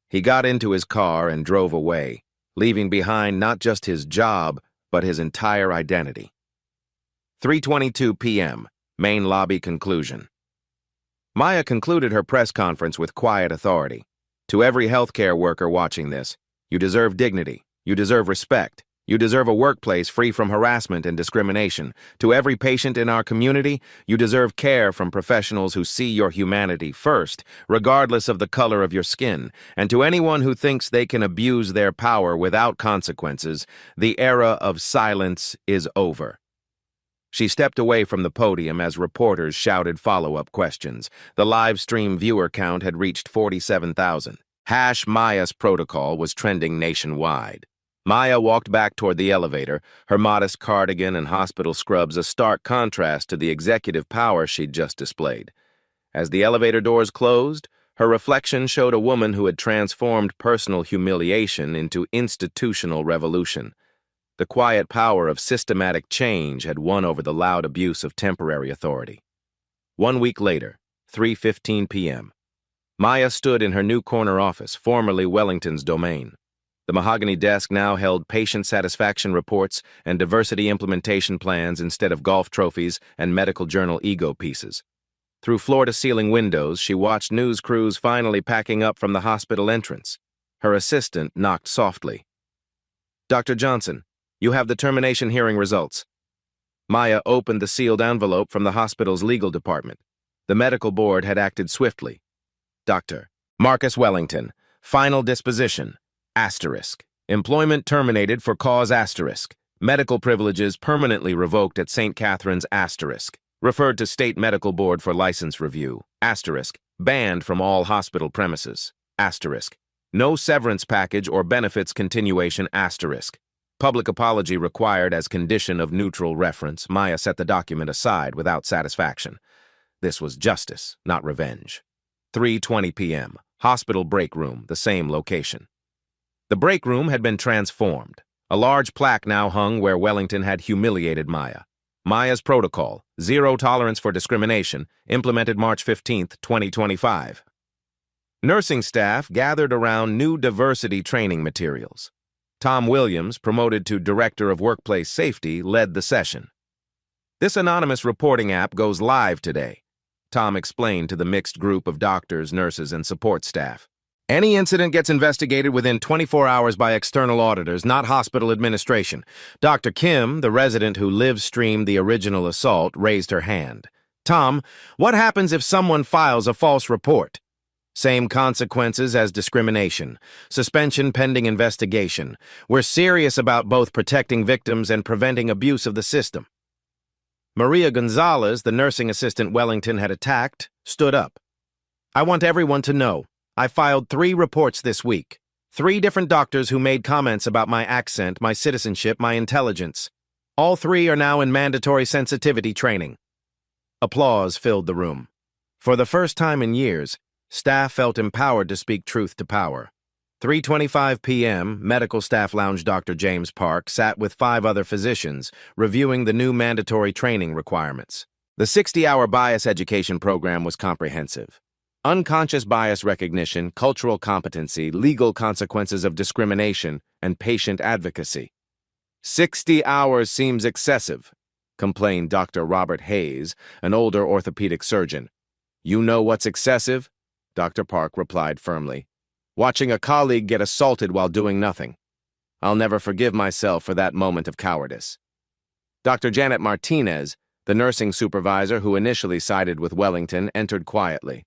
He got into his car and drove away, leaving behind not just his job, but his entire identity. 3:22 p.m., main lobby conclusion. Maya concluded her press conference with quiet authority. To every healthcare worker watching this, you deserve dignity, you deserve respect, you deserve a workplace free from harassment and discrimination. To every patient in our community, you deserve care from professionals who see your humanity first, regardless of the color of your skin. And to anyone who thinks they can abuse their power without consequences, the era of silence is over. She stepped away from the podium as reporters shouted follow-up questions. The live stream viewer count had reached 47,000. Maya's protocol was trending nationwide. Maya walked back toward the elevator, her modest cardigan and hospital scrubs a stark contrast to the executive power she'd just displayed. As the elevator doors closed, her reflection showed a woman who had transformed personal humiliation into institutional revolution. The quiet power of systematic change had won over the loud abuse of temporary authority. 1 week later, 3:15 p.m., Maya stood in her new corner office, formerly Wellington's domain. The mahogany desk now held patient satisfaction reports and diversity implementation plans instead of golf trophies and medical journal ego pieces. Through floor-to-ceiling windows, she watched news crews finally packing up from the hospital entrance. Her assistant knocked softly. Dr. Johnson, you have the termination hearing results. Maya opened the sealed envelope from the hospital's legal department. The medical board had acted swiftly. Dr. Marcus Wellington, final disposition, asterisk. Employment terminated for cause asterisk. Medical privileges permanently revoked at St. Catherine's asterisk. Referred to State Medical Board for license review, asterisk. Banned from all hospital premises, asterisk. No severance package or benefits continuation asterisk. Public apology required as condition of neutral reference. Maya set the document aside without satisfaction. This was justice, not revenge. 3:20 p.m. Hospital break room, the same location. The break room had been transformed. A large plaque now hung where Wellington had humiliated Maya. Maya's protocol, zero tolerance for discrimination, implemented March 15, 2025. Nursing staff gathered around new diversity training materials. Tom Williams, promoted to Director of Workplace Safety, led the session. This anonymous reporting app goes live today, Tom explained to the mixed group of doctors, nurses, and support staff. Any incident gets investigated within 24 hours by external auditors, not hospital administration. Dr. Kim, the resident who live-streamed the original assault, raised her hand. Tom, what happens if someone files a false report? Same consequences as discrimination. Suspension pending investigation. We're serious about both protecting victims and preventing abuse of the system. Maria Gonzalez, the nursing assistant Wellington had attacked, stood up. I want everyone to know. I filed 3 reports this week. 3 different doctors who made comments about my accent, my citizenship, my intelligence. All 3 are now in mandatory sensitivity training. Applause filled the room. For the first time in years, staff felt empowered to speak truth to power. 3:25 p.m., medical staff lounge Dr. James Park sat with 5 other physicians, reviewing the new mandatory training requirements. The 60-hour bias education program was comprehensive. Unconscious bias recognition, cultural competency, legal consequences of discrimination, and patient advocacy. 60 hours seems excessive, complained Dr. Robert Hayes, an older orthopedic surgeon. You know what's excessive? Dr. Park replied firmly. Watching a colleague get assaulted while doing nothing. I'll never forgive myself for that moment of cowardice. Dr. Janet Martinez, the nursing supervisor who initially sided with Wellington, entered quietly.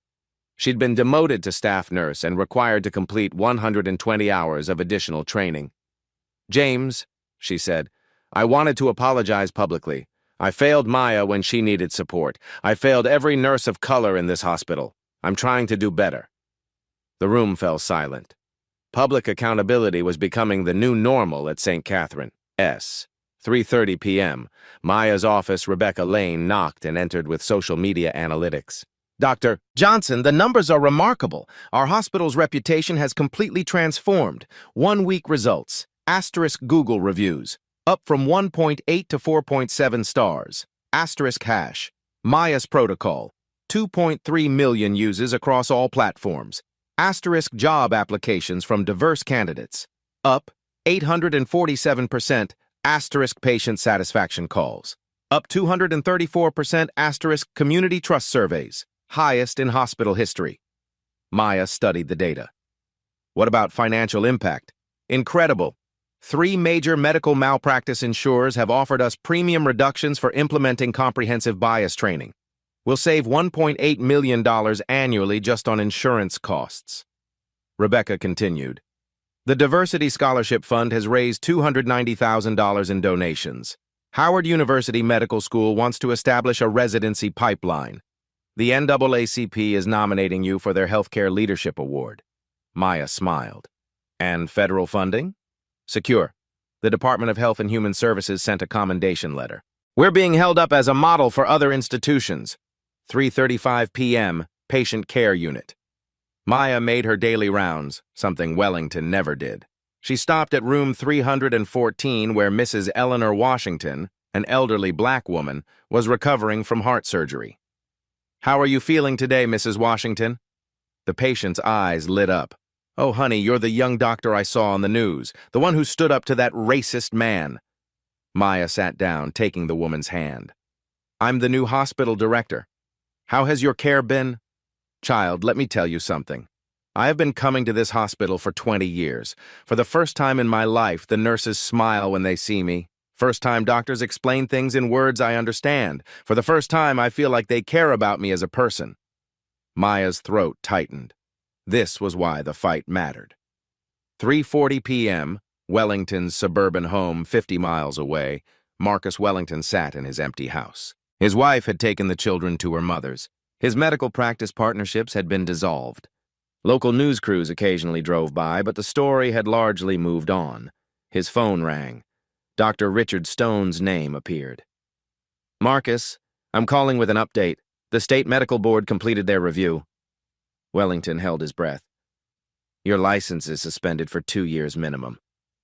She'd been demoted to staff nurse and required to complete 120 hours of additional training. James, she said, I wanted to apologize publicly. I failed Maya when she needed support. I failed every nurse of color in this hospital. I'm trying to do better. The room fell silent. Public accountability was becoming the new normal at St. Catherine. 3:30 p.m. Maya's office, Rebecca Lane, knocked and entered with social media analytics. Dr. Johnson, the numbers are remarkable. Our hospital's reputation has completely transformed. 1-week results. Asterisk Google reviews. Up from 1.8 to 4.7 stars. Asterisk hash. Maya's protocol. 2.3 million uses across all platforms. Asterisk job applications from diverse candidates. Up 847%. Asterisk patient satisfaction calls. Up 234%. Asterisk community trust surveys. Highest in hospital history. Maya studied the data. What about financial impact? Incredible. 3 major medical malpractice insurers have offered us premium reductions for implementing comprehensive bias training. We'll save $1.8 million annually just on insurance costs. Rebecca continued. The Diversity Scholarship Fund has raised $290,000 in donations. Howard University Medical School wants to establish a residency pipeline. The NAACP is nominating you for their Healthcare Leadership Award. Maya smiled. And federal funding? Secure. The Department of Health and Human Services sent a commendation letter. We're being held up as a model for other institutions. 3:35 p.m., Patient Care Unit. Maya made her daily rounds, something Wellington never did. She stopped at room 314 where Mrs. Eleanor Washington, an elderly black woman, was recovering from heart surgery. How are you feeling today, Mrs. Washington? The patient's eyes lit up. Oh, honey, you're the young doctor I saw on the news, the one who stood up to that racist man. Maya sat down, taking the woman's hand. I'm the new hospital director. How has your care been? Child, let me tell you something. I have been coming to this hospital for 20 years. For the first time in my life, the nurses smile when they see me. First time doctors explain things in words I understand. For the first time, I feel like they care about me as a person. Maya's throat tightened. This was why the fight mattered. 3:40 p.m., Wellington's suburban home 50 miles away, Marcus Wellington sat in his empty house. His wife had taken the children to her mother's. His medical practice partnerships had been dissolved. Local news crews occasionally drove by, but the story had largely moved on. His phone rang. Dr. Richard Stone's name appeared. Marcus, I'm calling with an update. The state medical board completed their review. Wellington held his breath. Your license is suspended for 2 years minimum.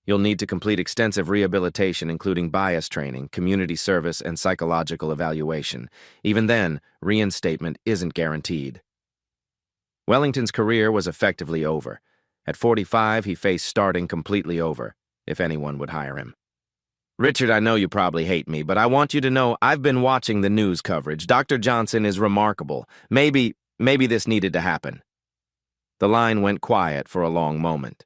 You'll need to complete extensive rehabilitation, including bias training, community service, and psychological evaluation. Even then, reinstatement isn't guaranteed. Wellington's career was effectively over. At 45, he faced starting completely over, if anyone would hire him. Richard, I know you probably hate me, but I want you to know I've been watching the news coverage. Dr. Johnson is remarkable. Maybe this needed to happen. The line went quiet for a long moment.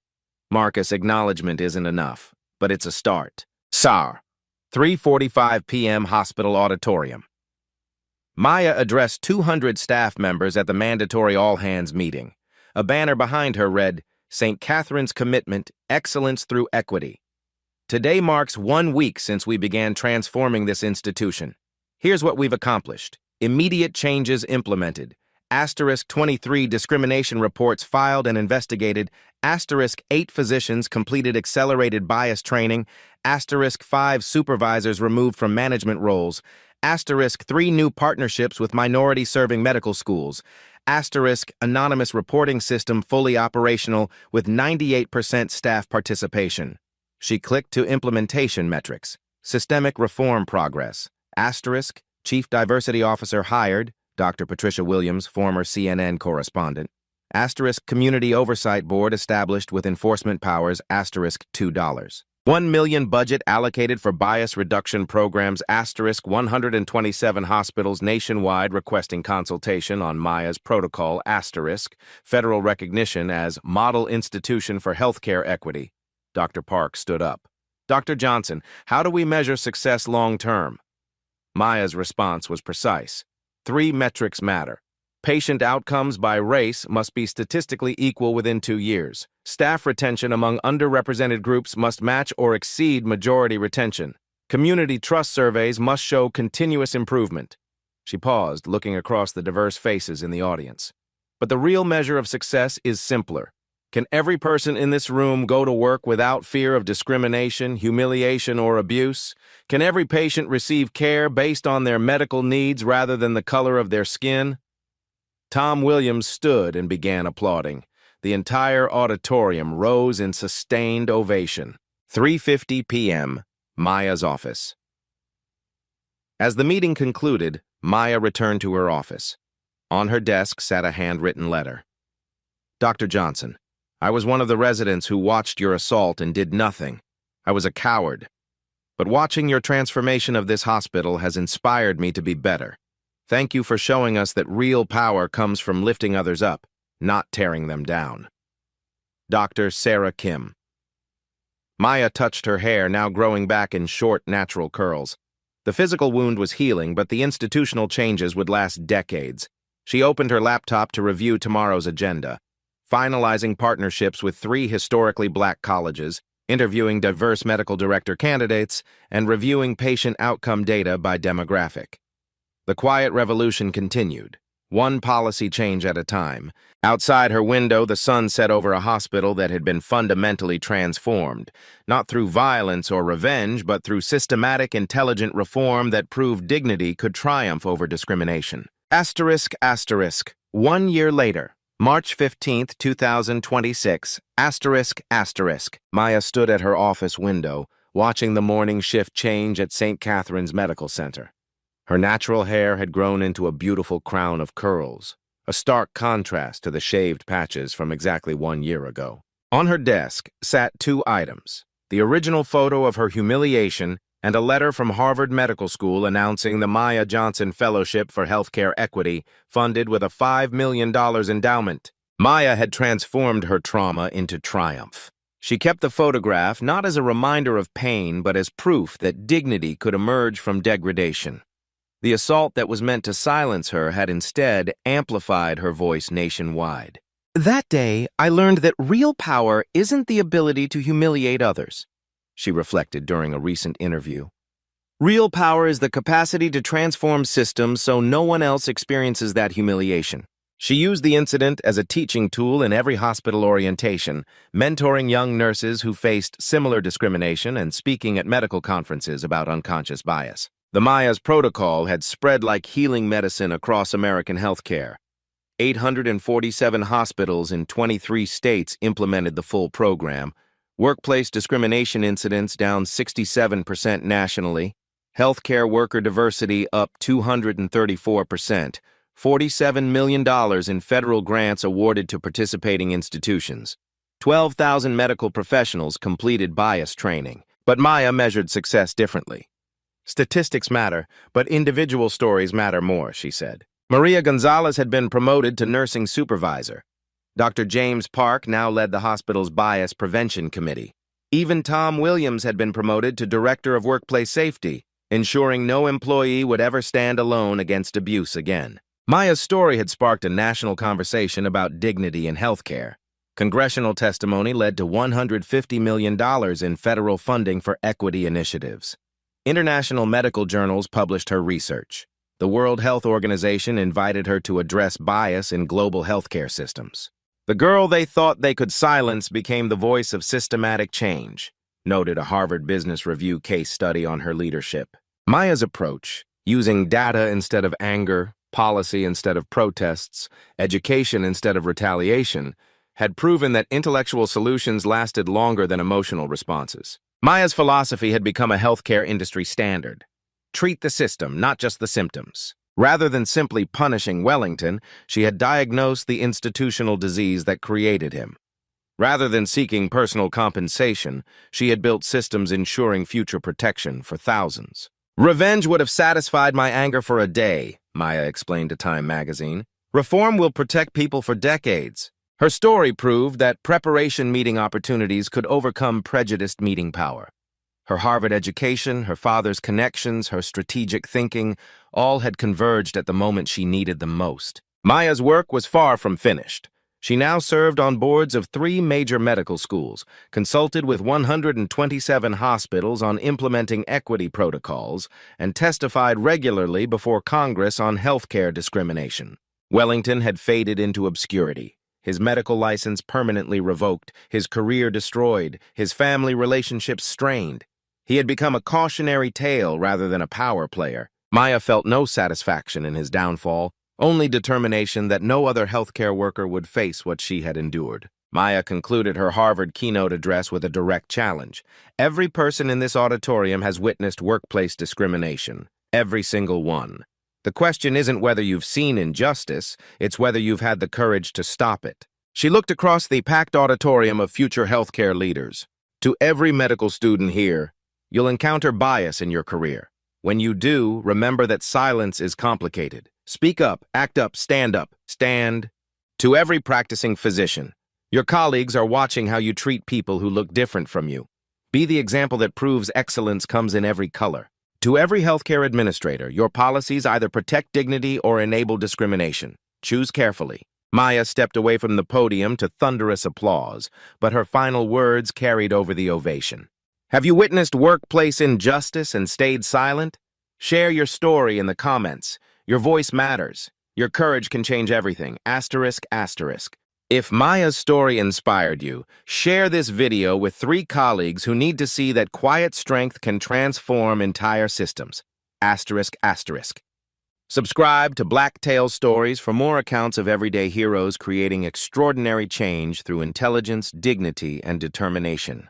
Marcus, acknowledgement isn't enough, but it's a start. SAR, 3:45 p.m. Hospital Auditorium. Maya addressed 200 staff members at the mandatory all-hands meeting. A banner behind her read, St. Catherine's Commitment, Excellence Through Equity. Today marks 1 week since we began transforming this institution. Here's what we've accomplished. Immediate changes implemented. *23 discrimination reports filed and investigated. *8 physicians completed accelerated bias training. *5 supervisors removed from management roles. *3 new partnerships with minority-serving medical schools. Anonymous reporting system fully operational with 98% staff participation. She clicked to implementation metrics. Systemic reform progress. Chief Diversity Officer hired, Dr. Patricia Williams, former CNN correspondent. Community Oversight Board established with enforcement powers, $2. 1 million budget allocated for bias reduction programs, 127 hospitals nationwide requesting consultation on Maya's protocol, federal recognition as Model Institution for Healthcare Equity. Dr. Park stood up. Dr. Johnson, how do we measure success long-term? Maya's response was precise. 3 metrics matter. Patient outcomes by race must be statistically equal within 2 years. Staff retention among underrepresented groups must match or exceed majority retention. Community trust surveys must show continuous improvement. She paused, looking across the diverse faces in the audience. But the real measure of success is simpler. Can every person in this room go to work without fear of discrimination, humiliation, or abuse? Can every patient receive care based on their medical needs rather than the color of their skin? Tom Williams stood and began applauding. The entire auditorium rose in sustained ovation. 3:50 p.m., Maya's office. As the meeting concluded, Maya returned to her office. On her desk sat a handwritten letter. Dr. Johnson, I was one of the residents who watched your assault and did nothing. I was a coward. But watching your transformation of this hospital has inspired me to be better. Thank you for showing us that real power comes from lifting others up, not tearing them down. Dr. Sarah Kim. Maya touched her hair, now growing back in short, natural curls. The physical wound was healing, but the institutional changes would last decades. She opened her laptop to review tomorrow's agenda. Finalizing partnerships with 3 historically black colleges, interviewing diverse medical director candidates, and reviewing patient outcome data by demographic. The quiet revolution continued, one policy change at a time. Outside her window, the sun set over a hospital that had been fundamentally transformed, not through violence or revenge, but through systematic, intelligent reform that proved dignity could triumph over discrimination. **. 1 year later. March 15, 2026, Maya stood at her office window, watching the morning shift change at St. Catherine's Medical Center. Her natural hair had grown into a beautiful crown of curls, a stark contrast to the shaved patches from exactly 1 year ago. On her desk sat 2 items, the original photo of her humiliation and a letter from Harvard Medical School announcing the Maya Johnson Fellowship for Healthcare Equity, funded with a $5 million endowment. Maya had transformed her trauma into triumph. She kept the photograph not as a reminder of pain, but as proof that dignity could emerge from degradation. The assault that was meant to silence her had instead amplified her voice nationwide. That day, I learned that real power isn't the ability to humiliate others, she reflected during a recent interview. Real power is the capacity to transform systems so no one else experiences that humiliation. She used the incident as a teaching tool in every hospital orientation, mentoring young nurses who faced similar discrimination and speaking at medical conferences about unconscious bias. The Maya's protocol had spread like healing medicine across American healthcare. 847 hospitals in 23 states implemented the full program. Workplace discrimination incidents down 67% nationally. Healthcare worker diversity up 234%. $47 million in federal grants awarded to participating institutions. 12,000 medical professionals completed bias training. But Maya measured success differently. Statistics matter, but individual stories matter more, she said. Maria Gonzalez had been promoted to nursing supervisor. Dr. James Park now led the hospital's bias prevention committee. Even Tom Williams had been promoted to director of workplace safety, ensuring no employee would ever stand alone against abuse again. Maya's story had sparked a national conversation about dignity in healthcare. Congressional testimony led to $150 million in federal funding for equity initiatives. International medical journals published her research. The World Health Organization invited her to address bias in global healthcare systems. The girl they thought they could silence became the voice of systematic change, noted a Harvard Business Review case study on her leadership. Maya's approach, using data instead of anger, policy instead of protests, education instead of retaliation, had proven that intellectual solutions lasted longer than emotional responses. Maya's philosophy had become a healthcare industry standard. Treat the system, not just the symptoms. Rather than simply punishing Wellington, she had diagnosed the institutional disease that created him. Rather than seeking personal compensation, she had built systems ensuring future protection for thousands. Revenge would have satisfied my anger for a day, Maya explained to Time magazine. Reform will protect people for decades. Her story proved that preparation meeting opportunities could overcome prejudiced meeting power. Her Harvard education, her father's connections, her strategic thinking, all had converged at the moment she needed them most. Maya's work was far from finished. She now served on boards of 3 major medical schools, consulted with 127 hospitals on implementing equity protocols, and testified regularly before Congress on healthcare discrimination. Wellington had faded into obscurity. His medical license permanently revoked, his career destroyed, his family relationships strained. He had become a cautionary tale rather than a power player. Maya felt no satisfaction in his downfall, only determination that no other healthcare worker would face what she had endured. Maya concluded her Harvard keynote address with a direct challenge. Every person in this auditorium has witnessed workplace discrimination. Every single one. The question isn't whether you've seen injustice, it's whether you've had the courage to stop it. She looked across the packed auditorium of future healthcare leaders. To every medical student here, you'll encounter bias in your career. When you do, remember that silence is complicated. Speak up, act up, stand up, stand. To every practicing physician, your colleagues are watching how you treat people who look different from you. Be the example that proves excellence comes in every color. To every healthcare administrator, your policies either protect dignity or enable discrimination. Choose carefully. Maya stepped away from the podium to thunderous applause, but her final words carried over the ovation. Have you witnessed workplace injustice and stayed silent? Share your story in the comments. Your voice matters. Your courage can change everything. Asterisk, asterisk. If Maya's story inspired you, share this video with 3 colleagues who need to see that quiet strength can transform entire systems. Asterisk, asterisk. Subscribe to Black Tales Stories for more accounts of everyday heroes creating extraordinary change through intelligence, dignity, and determination.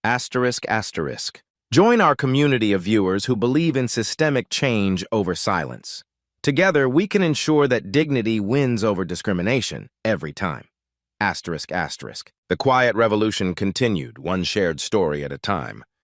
Asterisk, asterisk. Join our community of viewers who believe in systemic change over silence. Together, we can ensure that dignity wins over discrimination every time. Asterisk, asterisk. The quiet revolution continued, one shared story at a time.